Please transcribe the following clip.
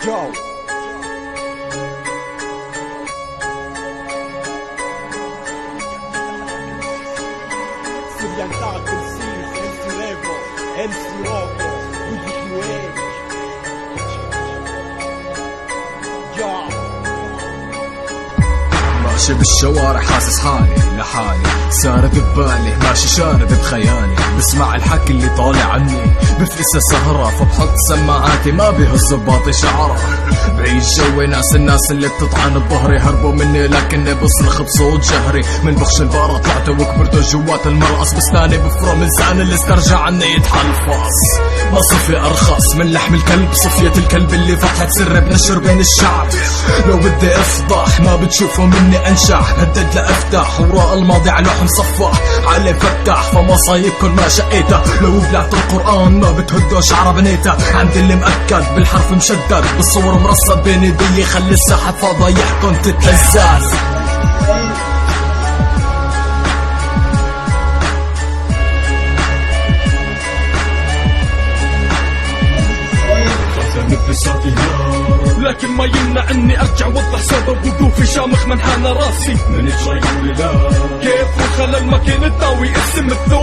Yo. Syrian Dark Conceals, MC Revo, MC Robo, Luigi QH. Yo. ماشي بالشوارع حاسس حالي لحالي، سارد ببالي ماشي شارد بخيالي، بسمع الحكي اللي طالع عني بفقسه سهرة، فبحط سماعاتي ما بيهز بباطي شعره، بعيش جوي ناس الناس اللي بتطعن بظهري، هربوا مني لكني بصرخ بصوت جهري، من بخش البارة طلعت وكبرت جوات المرقص، بستاني بفرم لسان اللي استرجع عني يتحلفص، ما صفي ارخص من لحم الكلب، صفية الكلب اللي فتحت سر بنشر بين الشعب، لو بدي افضح ما بتشوفوا مني انشع، هدد لافتح وراء الماضي على لوح مصفح، علي فتح فمصايبكن ما شقيته، لو بلعت القرآن ما بتهدوا شعر بنيته، عندي اللي مأكد بالحرف مشدد، بالصور مرصد بين ايدي، خلي الساحة فضايحكن تتهزاز. لكن ما يمنع اني ارجع وضح سبب وقوفي شامخ منحنى راسي من جاي لا كيف وخلل ما كان تداوي اسم الثوب